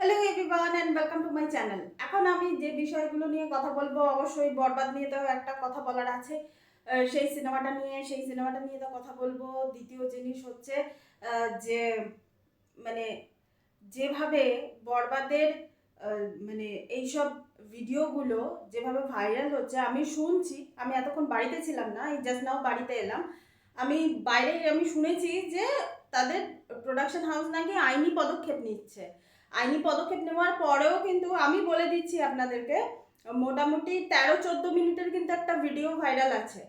Hello everyone and welcome to my channel. এখন আমি যে বিষয়গুলো নিয়ে কথা বলবো, অবশ্যই বরবাদ নিয়ে তো একটা কথা বলার আছে। সেই সিনেমাটা নিয়ে তো কথা বলবো। দ্বিতীয় জিনিস হচ্ছে যে মানে যেভাবে বরবাদের মানে এইসব ভিডিওগুলো যেভাবে ভাইরাল হচ্ছে, আমি শুনছি, আমি এতক্ষণ বাড়িতে ছিলাম না, এই জাস্ট নাও বাড়িতে এলাম। আমি শুনেছি যে তাদের প্রোডাকশন হাউস নাকি আইনি পদক্ষেপ নিচ্ছে। আইনি পদক্ষেপ নেওয়ার পরেও কিন্তু আমি বলে দিচ্ছি আপনাদেরকে, মোটামুটি 13-14 মিনিটের কিন্তু একটা ভিডিও ভাইরাল আছে।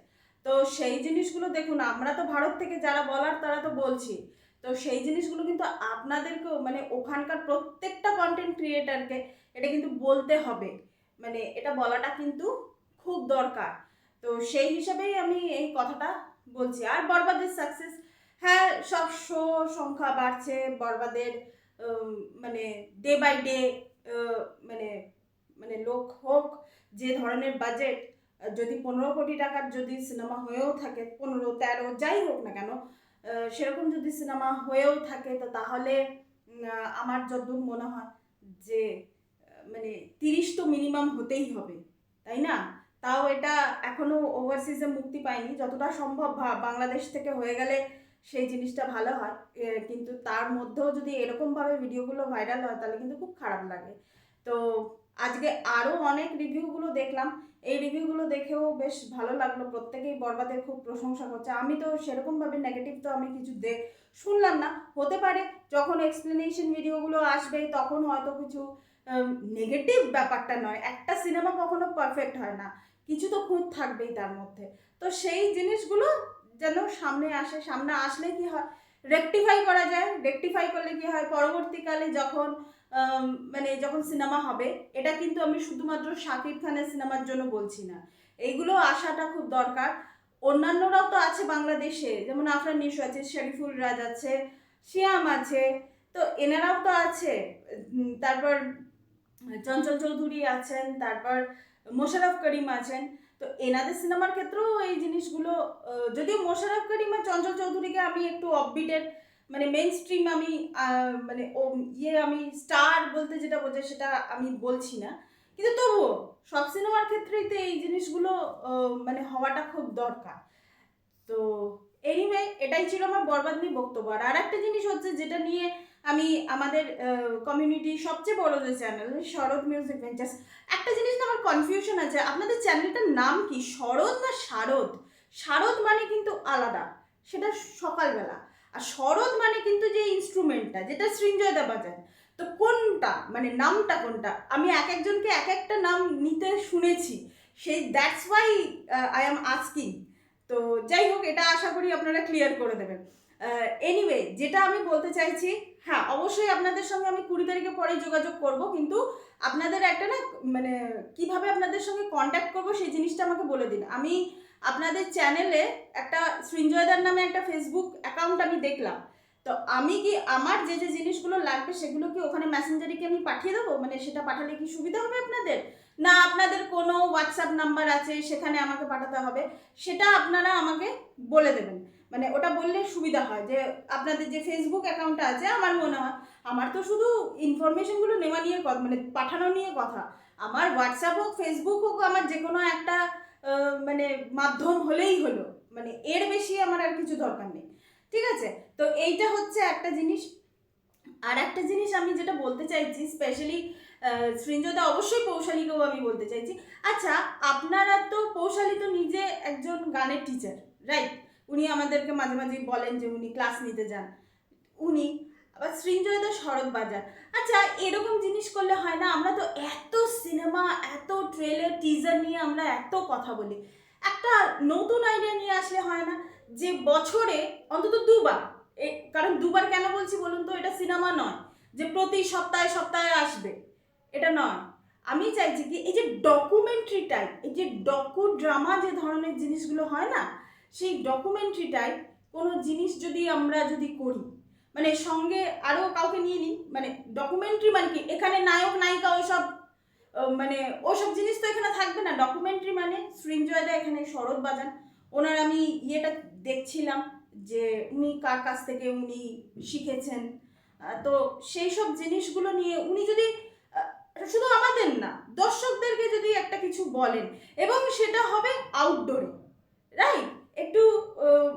তো সেই জিনিসগুলো দেখুন, আমরা তো ভারত থেকে যারা বলার তারা তো বলছি। তো সেই জিনিসগুলো কিন্তু আপনাদেরকেও, মানে ওখানকার প্রত্যেকটা কন্টেন্ট ক্রিয়েটারকে এটা কিন্তু বলতে হবে, মানে এটা বলাটা কিন্তু খুব দরকার। তো সেই হিসাবেই আমি এই কথাটা বলছি। আর বরবাদের সাকসেস, হ্যাঁ, সব শো সংখ্যা বাড়ছে বরবাদের, উম, মানে ডে বাই ডে, মানে মানে লোক হোক যে ধরনের বাজেট, যদি 15 কোটি টাকার যদি সিনেমা হয়েও থাকে, 15-13 যাই হোক না কেন, সেরকম যদি সিনেমা হয়েও থাকে, তো তাহলে আমার যতদূর মনে হয় যে মানে 30 তো মিনিমাম হতেই হবে, তাই না? তাও এটা এখনো ওভারসিজে মুক্তি পায়নি। যতটা সম্ভব বাংলাদেশ থেকে হয়ে গেলে সেই জিনিসটা ভালো হয়। কিন্তু তার মধ্যেও যদি এরকমভাবে ভিডিওগুলো ভাইরাল হয় তাহলে কিন্তু খুব খারাপ লাগে। তো আজকে আরও অনেক রিভিউগুলো দেখলাম। এই রিভিউগুলো দেখেও বেশ ভালো লাগলো, প্রত্যেকেই বরবাদের খুব প্রশংসা করছে। আমি তো সেরকমভাবে নেগেটিভ তো আমি কিছু শুনলাম না। হতে পারে যখন এক্সপ্লেনেশন ভিডিওগুলো আসবে তখন হয়তো কিছু নেগেটিভ, ব্যাপারটা নয়, একটা সিনেমা কখনো পারফেক্ট হয় না, কিছু তো খুঁত থাকবেই তার মধ্যে। তো সেই জিনিসগুলো যেন সামনে আসে, সামনে আসলে কি হয়, রেকটিফাই করা যায়। রেকটিফাই করলে কি হয়, পরবর্তীকালে যখন যখন সিনেমা হবে, এটা কিন্তু আমি শুধুমাত্র শাকিব খানের সিনেমার জন্য বলছি না, এইগুলো আসাটা খুব দরকার। অন্যান্যরাও তো আছে বাংলাদেশে, যেমন আফরান নিশো আছে, শরীফুল রাজ আছে, শিয়াম আছে, তো এনারাও তো আছে। তারপর চঞ্চল চৌধুরী আছেন, তারপর মোশাররফ করিম আছেন। তো এনাদের সিনেমার ক্ষেত্রেও এই জিনিসগুলো, যদিও মোশাররফ করিম আর চঞ্চল চৌধুরীকে আমি একটু অফবিটের, মানে মেইন স্ট্রিম আমি, মানে ও আমি স্টার বলতে যেটা বোঝায় সেটা আমি বলছি না, কিন্তু তবুও সব সিনেমার ক্ষেত্রেই তো এই জিনিসগুলো মানে হওয়াটা খুব দরকার। তো এনিওয়ে, এটাই ছিল আমার বরবাদ নিয়ে বক্তব্য। আর একটা জিনিস হচ্ছে যেটা নিয়ে আমি আমাদের কমিউনিটি সবচেয়ে বড় যে চ্যানেল শরৎ মিউজিক ভেঞ্চার্স, একটা জিনিস না আমার কনফিউশন আছে, আপনাদের চ্যানেলটার নাম কি, শরৎ না শারদ? শারদ মানে কিন্তু আলাদা, সেটা সকালবেলা। আর শরৎ মানে কিন্তু যে ইনস্ট্রুমেন্টটা, যেটা সৃঞ্জয়দা বাজান, তো কোনটা, মানে নামটা কোনটা? আমি এক একজনকে এক একটা নাম নিতে শুনেছি, সেই that's why I am asking. তো যাই হোক, এটা আশা করি আপনারা ক্লিয়ার করে দেবেন। এনিওয়ে, যেটা আমি বলতে চাইছি, হ্যাঁ অবশ্যই আপনাদের সঙ্গে আমি 20 তারিখের পরে যোগাযোগ করব, কিন্তু আপনাদের একটা না, মানে কিভাবে আপনাদের সঙ্গে কন্ট্যাক্ট করব সেই জিনিসটা আমাকে বলে দিন। আমি আপনাদের চ্যানেলে একটা সৃঞ্জয়দার নামে একটা ফেসবুক অ্যাকাউন্ট আমি দেখলাম। তো আমি কি আমার যে যে জিনিসগুলো লাগবে সেগুলো কি ওখানে মেসেঞ্জারে কি আমি পাঠিয়ে দেবো? মানে সেটা পাঠালে কি সুবিধা হবে আপনাদের, না আপনাদের কোনো হোয়াটসঅ্যাপ নাম্বার আছে সেখানে আমাকে পাঠাতে হবে? সেটা আপনারা আমাকে বলে দেবেন। মানে ওটা বললে সুবিধা হয়, যে আপনাদের যে ফেসবুক অ্যাকাউন্টটা আছে, আমার মনে হয় আমার তো শুধু ইনফরমেশনগুলো নেওয়া নিয়ে কথা, মানে পাঠানো নিয়ে কথা। আমার হোয়াটসঅ্যাপ হোক, ফেসবুক হোক, আমার যে কোনো একটা মানে মাধ্যম হলেই হলো, মানে এর বেশি আমার আর কিছু দরকার নেই। ঠিক আছে? তো এইটা হচ্ছে একটা জিনিস। আর একটা জিনিস আমি যেটা বলতে চাইছি স্পেশালি সৃঞ্জদা, অবশ্যই পৌশালীকেও আমি বলতে চাইছি। আচ্ছা, আপনারা তো, পৌশালী তো নিজে একজন গানের টিচার, রাইট? উনি আমাদেরকে মাঝে মাঝে বলেন যে উনি ক্লাস নিতে যান, উনি। আবার সৃঞ্জয়দা শরৎ বাজার। আচ্ছা, এরকম জিনিস করলে হয় না? আমরা তো এত সিনেমা, এত ট্রেলার টিজার নিয়ে আমরা এত কথা বলি, একটা নতুন আইডিয়া নিয়ে আসলে হয় না? যে বছরে অন্তত দুবার, কারণ দুবার কেন বলছি বলুন তো, এটা সিনেমা নয় যে প্রতি সপ্তাহে সপ্তাহে আসবে, এটা নয়। আমি চাইছি কি, এই যে ডকুমেন্টারি টাইপ, এই যে ডকু ড্রামা যে ধরনের জিনিসগুলো হয় না, সেই ডকুমেন্টারি টাইপ কোনো জিনিস যদি আমরা যদি করি, মানে সঙ্গে আরও কাউকে নিয়ে নিই, মানে ডকুমেন্টারি মানে কি, এখানে নায়ক নায়িকা ওসব, মানে ওসব জিনিস তো এখানে থাকবে না। ডকুমেন্টারি মানে সৃঞ্জয়দা এখানে শরৎ বাজান, ওনার আমি ইয়েটা দেখছিলাম যে উনি কার কাছ থেকে উনি শিখেছেন, তো সেই সব জিনিসগুলো নিয়ে উনি যদি শুধু আমাদের না, দর্শকদেরকে যদি একটা কিছু বলেন, এবং সেটা হবে আউটডোরে, রাইট? একটু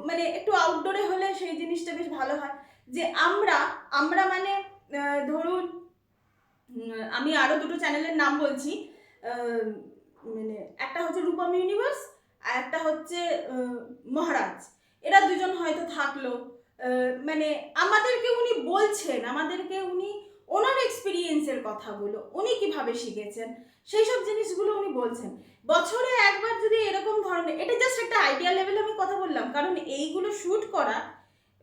মানে একটু আউটডোরে হলে সেই জিনিসটা বেশ ভালো হয়। যে আমরা আমরা মানে ধরুন আমি আরও দুটো চ্যানেলের নাম বলছি, মানে একটা হচ্ছে রূপম ইউনিভার্স, আর একটা হচ্ছে মহারাজ। এরা দুজন হয়তো থাকলো, মানে আমাদেরকে উনি বলছেন, আমাদেরকে উনি ওনার এক্সপিরিয়েন্সের কথাগুলো, উনি কিভাবে শিখেছেন সেই সব জিনিসগুলো উনি বলছেন। বছরে একবার যদি এরকম ধরনের, এটা জাস্ট একটা আইডিয়া লেভেলে আমি কথা বললাম, কারণ এইগুলো শ্যুট করা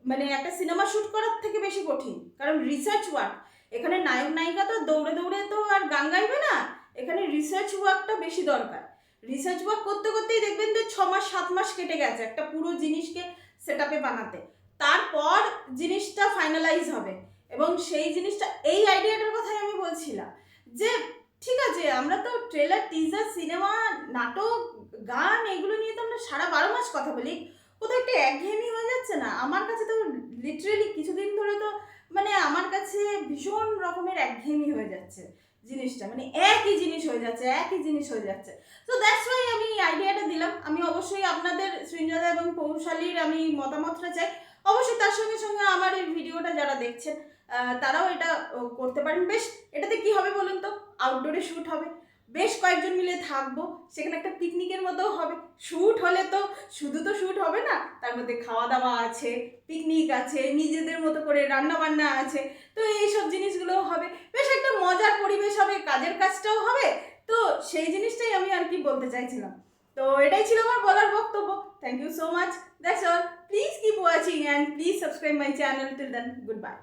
মানে একটা সিনেমা শ্যুট করার থেকে বেশি কঠিন, কারণ রিসার্চ ওয়ার্ক। এখানে নায়ক নায়িকা তো দৌড়ে দৌড়ে তো আর গান গাইবে না, এখানে রিসার্চ ওয়ার্কটা বেশি দরকার। রিসার্চ ওয়ার্ক করতে করতেই দেখবেন যে 6 মাস 7 মাস কেটে গেছে একটা পুরো জিনিসকে সেট আপে বানাতে, তারপর জিনিসটা ফাইনালাইজ হবে। এবং সেই জিনিসটা, এই আইডিয়াটার কথাই আমি বলছিলাম যে ঠিক আছে, আমরা তো ট্রেলার, টিজার, সিনেমা, নাটক, গান এগুলো নিয়ে তো আমরা সারা 12 মাস কথা বলি, কোথাও একটা একঘেয়েমি হয়ে যাচ্ছে না? আমার কাছে তো লিটারেলি কিছুদিন ধরে তো মানে আমার কাছে ভীষণ রকমের একঘেয়েমি হয়ে যাচ্ছে জিনিসটা, মানে একই জিনিস হয়ে যাচ্ছে, একই জিনিস হয়ে যাচ্ছে। তো দ্যাটস ওয়াই আমি এই আইডিয়াটা দিলাম। আমি অবশ্যই আপনাদের সৃঞ্জদা এবং পৌশালীর আমি মতামতটা চাই। অবশ্যই তার সঙ্গে সঙ্গে আমার এই ভিডিওটা যারা দেখছেন তারাও এটা করতে পারেন। বেশ, এটাতে কি হবে বলুন তো? আউটডোরে শ্যুট হবে, বেশ কয়েকজন মিলে থাকবো, সেখানে একটা পিকনিকের মতোও হবে। শ্যুট হলে তো শুধু তো শ্যুট হবে না, তার মধ্যে খাওয়া দাওয়া আছে, পিকনিক আছে, নিজেদের মতো করে রান্না বান্না আছে, তো এইসব জিনিসগুলোও হবে। বেশ একটা মজার পরিবেশ হবে, কাজের কাজটাও হবে। তো সেই জিনিসটাই আমি আর কি বলতে চাইছিলাম। তো এটাই ছিল আমার বলার বক্তব্য। Thank you so much, that's all. Please keep watching and please subscribe my channel. Till then, good by.